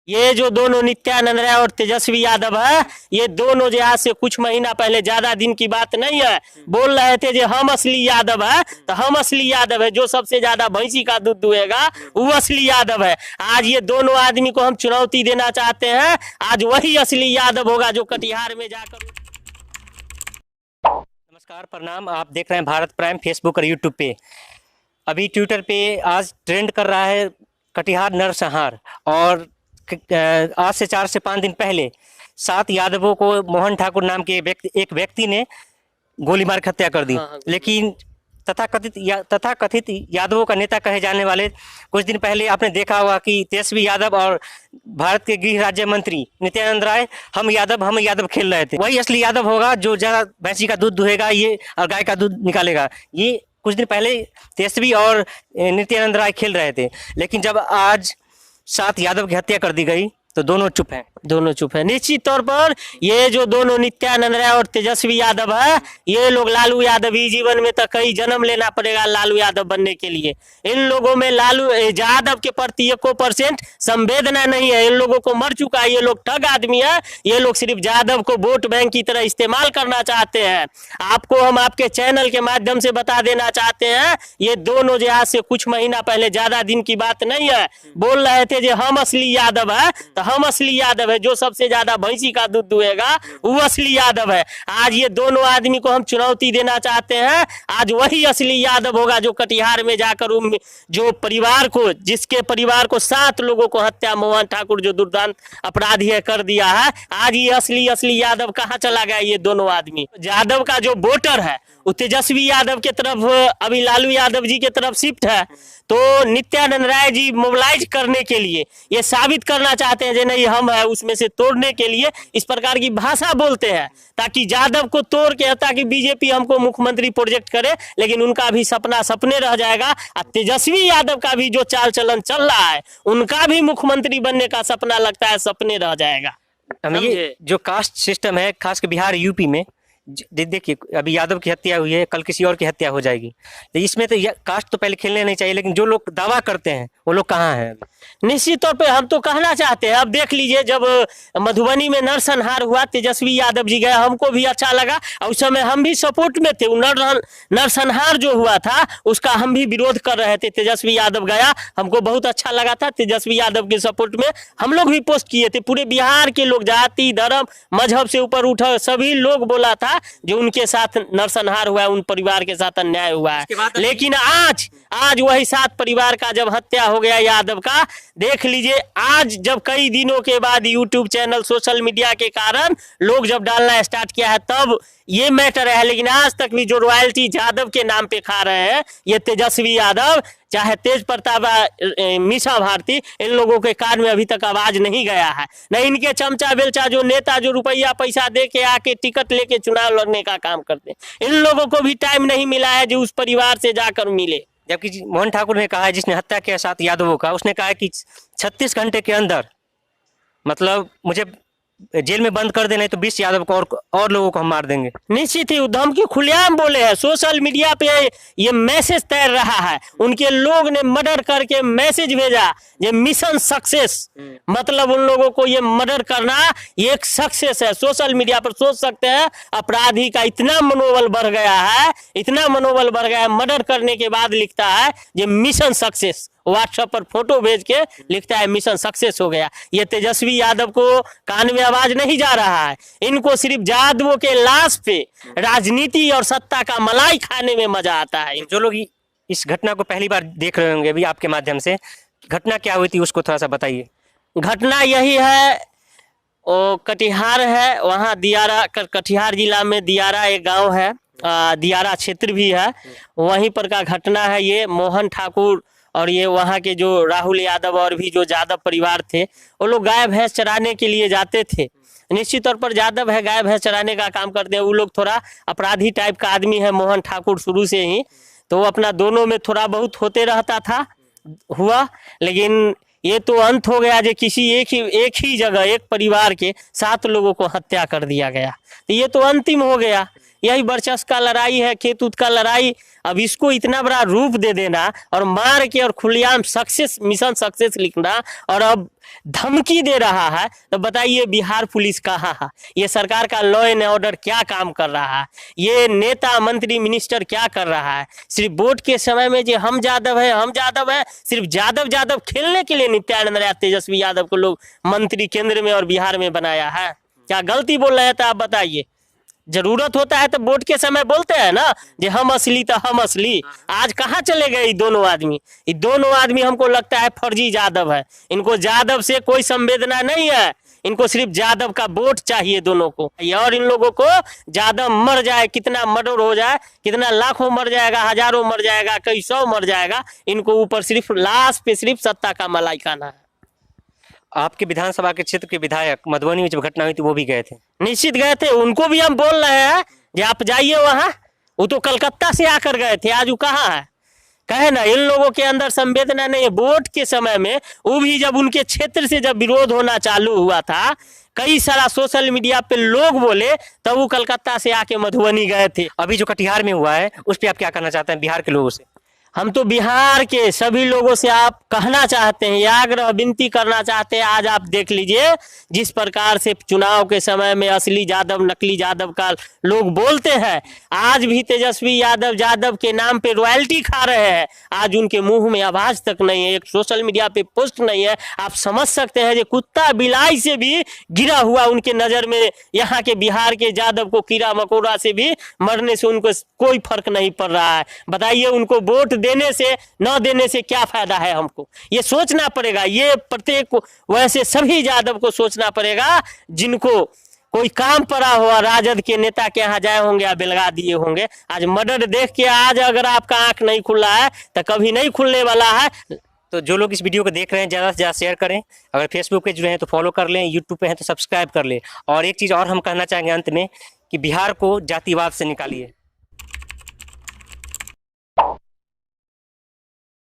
ये जो दोनों नित्यानंद राय और तेजस्वी यादव है, ये दोनों जो आज से कुछ महीना पहले, ज्यादा दिन की बात नहीं है, बोल रहे थे जो हम असली यादव है, तो हम असली यादव है, जो सबसे ज्यादा भैंसी का दूध दुहेगा वो असली यादव है। आज ये दोनों आदमी को हम चुनौती देना चाहते हैं, आज वही असली यादव होगा जो कटिहार में जाकर। नमस्कार, प्रणाम। आप देख रहे हैं भारत प्राइम फेसबुक और यूट्यूब पे। अभी ट्विटर पे आज ट्रेंड कर रहा है कटिहार नरसंहार, और आज से 4 से 5 दिन पहले 7 यादवों को मोहन ठाकुर नाम के एक व्यक्ति ने गोली मार हत्या कर दी। लेकिन तथाकथित यादवों का नेता कहे जाने वाले कुछ दिन पहले आपने देखा होगा कि तेजस्वी यादव और भारत के गृह राज्य मंत्री नित्यानंद राय हम यादव खेल रहे थे। वही असली यादव होगा जो ज्यादा भैंसी का दूध दुहेगा ये और गाय का दूध निकालेगा। ये कुछ दिन पहले तेजस्वी और नित्यानंद राय खेल रहे थे, लेकिन जब आज 7 यादव की हत्या कर दी गई तो दोनों चुप हैं। निश्चित तौर पर ये जो दोनों नित्यानंद राय और तेजस्वी यादव है, ये लोग लालू यादव ही जीवन में तो कई जन्म लेना पड़ेगा लालू यादव बनने के लिए। इन लोगों में लालू यादव के प्रति 1% संवेदना नहीं है। इन लोगों को मर चुका है। ये लोग ठग आदमी है। ये लोग सिर्फ यादव को वोट बैंक की तरह इस्तेमाल करना चाहते हैं। आपको हम आपके चैनल के माध्यम से बता देना चाहते हैं, ये दोनों जो आज से कुछ महीना पहले, ज्यादा दिन की बात नहीं है, बोल रहे थे जो हम असली यादव है, तो हम असली यादव है, जो सबसे ज्यादा भैंसी का दूध दुहेगा वो असली यादव है। आज ये दोनों आदमी को हम चुनौती देना चाहते हैं, आज वही असली यादव होगा जो कटिहार में जाकर जो परिवार को, जिसके परिवार को 7 लोगों को हत्या मोहन ठाकुर जो दुर्दांत अपराधी है कर दिया है, आज ये असली यादव कहाँ चला गया। ये दोनों आदमी यादव का जो वोटर है वो तेजस्वी यादव के तरफ, अभी लालू यादव जी के तरफ शिफ्ट है। तो नित्यानंद राय जी मोबिलाइज करने के लिए, ये साबित करना चाहते हैं जो नहीं हम है, उसमें से तोड़ने के लिए इस प्रकार की भाषा बोलते हैं, ताकि यादव को तोड़ के, ताकि बीजेपी हमको मुख्यमंत्री प्रोजेक्ट करे, लेकिन उनका भी सपना सपने रह जाएगा। और तेजस्वी यादव का भी जो चाल चलन चल रहा है, उनका भी मुख्यमंत्री बनने का सपना लगता है सपने रह जाएगा। ये जो कास्ट सिस्टम है, खास कर बिहार यूपी में, देखिए अभी यादव की हत्या हुई है, कल किसी और की हत्या हो जाएगी। तो इसमें तो कास्ट तो पहले खेलने नहीं चाहिए, लेकिन जो लोग दावा करते हैं वो लोग कहाँ हैं? निश्चित तौर पे हम तो कहना चाहते हैं, अब देख लीजिए, जब मधुबनी में नरसंहार हुआ, तेजस्वी यादव जी गए, हमको भी अच्छा लगा, और उस समय हम भी सपोर्ट में थे। नरसंहार जो हुआ था उसका हम भी विरोध कर रहे थे। तेजस्वी यादव गया, हमको बहुत अच्छा लगा था। तेजस्वी यादव के सपोर्ट में हम लोग भी पोस्ट किए थे। पूरे बिहार के लोग, जाति धर्म मजहब से ऊपर उठा, सभी लोग बोला था जो उनके साथ नरसंहार हुआ है, उन परिवार के साथ अन्याय हुआ है। लेकिन आज वही 7 परिवार का जब हत्या हो गया यादव का, देख लीजिए, आज जब कई दिनों के बाद यूट्यूब चैनल, सोशल मीडिया के कारण लोग जब डालना स्टार्ट किया है, तब ये मैटर है। लेकिन आज तक भी जो रॉयल्टी यादव के नाम पे खा रहे हैं, ये तेजस्वी यादव, चाहे तेज प्रताप, मीसा भारती, इन लोगों के कान में अभी तक आवाज नहीं गया है। नहीं इनके चमचा बेलचा जो नेता, जो रुपया पैसा दे के आके टिकट लेके चुनाव लड़ने का काम करते हैं, इन लोगों को भी टाइम नहीं मिला है जो उस परिवार से जाकर मिले। जबकि मोहन ठाकुर ने कहा है, जिसने हत्या किया 7 यादवों का, उसने कहा है कि 36 घंटे के अंदर, मतलब मुझे जेल में बंद कर देना है तो 20 यादव को और लोगों को हम मार देंगे। निश्चित ही धमकी खुलेआम बोले हैं। सोशल मीडिया पे ये मैसेज तैर रहा है, उनके लोग ने मर्डर करके मैसेज भेजा, ये मिशन सक्सेस, मतलब उन लोगों को ये मर्डर करना ये एक सक्सेस है। सोशल मीडिया पर सोच सकते हैं, अपराधी का इतना मनोबल बढ़ गया है, इतना मनोबल बढ़ गया है, मर्डर करने के बाद लिखता है ये मिशन सक्सेस। व्हाट्सएप पर फोटो भेज के लिखता है मिशन सक्सेस हो गया। ये तेजस्वी यादव को कान में आवाज नहीं जा रहा है। इनको सिर्फ यादवों के लाश पे राजनीति और सत्ता का मलाई खाने में मजा आता है। जो लोग इस घटना को पहली बार देख रहे होंगे अभी आपके माध्यम से, घटना क्या हुई थी उसको थोड़ा सा बताइए। घटना यही है, वो कटिहार है, वहाँ दियारा, कटिहार जिला में दियारा एक गाँव है, दियारा क्षेत्र भी है, वहीं पर का घटना है। ये मोहन ठाकुर और ये वहाँ के जो राहुल यादव और भी जो यादव परिवार थे, वो लोग गाय भैंस चराने के लिए जाते थे। निश्चित तौर पर यादव है, गाय भैंस चराने का काम करते हैं। वो लोग थोड़ा अपराधी टाइप का आदमी है मोहन ठाकुर शुरू से ही, तो अपना दोनों में थोड़ा बहुत होते रहता था, हुआ। लेकिन ये तो अंत हो गया जो किसी एक ही जगह, एक परिवार के 7 लोगों को हत्या कर दिया गया, तो ये तो अंतिम हो गया। यही वर्चस्व का लड़ाई है, खेत उत का लड़ाई। अब इसको इतना बड़ा रूप दे देना और मार के और खुलेआम सक्सेस, मिशन सक्सेस लिखना, और अब धमकी दे रहा है, तो बताइए बिहार पुलिस कहाँ है? ये सरकार का लॉ एंड ऑर्डर क्या काम कर रहा है? ये नेता मंत्री मिनिस्टर क्या कर रहा है? सिर्फ वोट के समय में जो हम जादव है, सिर्फ जादव जादव खेलने के लिए नित्यानंद राय तेजस्वी यादव को लोग मंत्री केंद्र में और बिहार में बनाया है। क्या गलती बोल रहे थे आप बताइए? जरूरत होता है तो वोट के समय बोलते हैं ना, जे हम असली तो हम असली। आज कहाँ चले गए ये दोनों आदमी? ये दोनों आदमी हमको लगता है फर्जी जादव है। इनको जादव से कोई संवेदना नहीं है, इनको सिर्फ जादव का वोट चाहिए दोनों को। और इन लोगों को जादव मर जाए, कितना मर्डर हो जाए, कितना लाखों मर जाएगा, हजारों मर जाएगा, कई सौ मर जाएगा, इनको ऊपर सिर्फ लाश पे सिर्फ सत्ता का मलाई खाना है। आपके विधानसभा के क्षेत्र के विधायक मधुबनी में जब घटना हुई थी वो भी गए थे? निश्चित गए थे, उनको भी हम बोल रहे हैं कि आप जाइए वहां। वो तो कलकत्ता से आकर गए थे, आज वो कहाँ है? कहे ना, इन लोगों के अंदर संवेदना नहीं है। वोट के समय में वो भी जब उनके क्षेत्र से जब विरोध होना चालू हुआ था, कई सारा सोशल मीडिया पे लोग बोले, तब वो कलकत्ता से आके मधुबनी गए थे। अभी जो कटिहार में हुआ है उस पर आप क्या करना चाहते हैं बिहार के लोगों से? हम तो बिहार के सभी लोगों से आप कहना चाहते हैं, या आग्रह विनती करना चाहते हैं, आज आप देख लीजिए जिस प्रकार से चुनाव के समय में असली जादव नकली जादव का लोग बोलते हैं, आज भी तेजस्वी यादव जादव के नाम पे रॉयल्टी खा रहे हैं। आज उनके मुंह में आवाज तक नहीं है, एक सोशल मीडिया पे पोस्ट नहीं है। आप समझ सकते हैं, जो कुत्ता बिलाई से भी गिरा हुआ उनके नजर में यहाँ के बिहार के जादव को कीड़ा मकोड़ा से भी मरने से उनको कोई फर्क नहीं पड़ रहा है। बताइए उनको वोट देने से न देने से क्या फायदा है? हमको ये सोचना पड़ेगा, ये प्रत्येक वैसे सभी जादव को सोचना पड़ेगा जिनको कोई काम पड़ा हुआ राजद के नेता के यहाँ जाए होंगे या बेलगा दिए होंगे। आज मर्डर देख के आज अगर आपका आंख नहीं खुला है तो कभी नहीं खुलने वाला है। तो जो लोग इस वीडियो को देख रहे हैं ज़्यादा से ज़्यादा शेयर करें, अगर फेसबुक पे जुड़े हैं तो फॉलो कर लें, यूट्यूब पे हैं तो सब्सक्राइब कर लें। और एक चीज़ और हम कहना चाहेंगे अंत में कि बिहार को जातिवाद से निकालिए।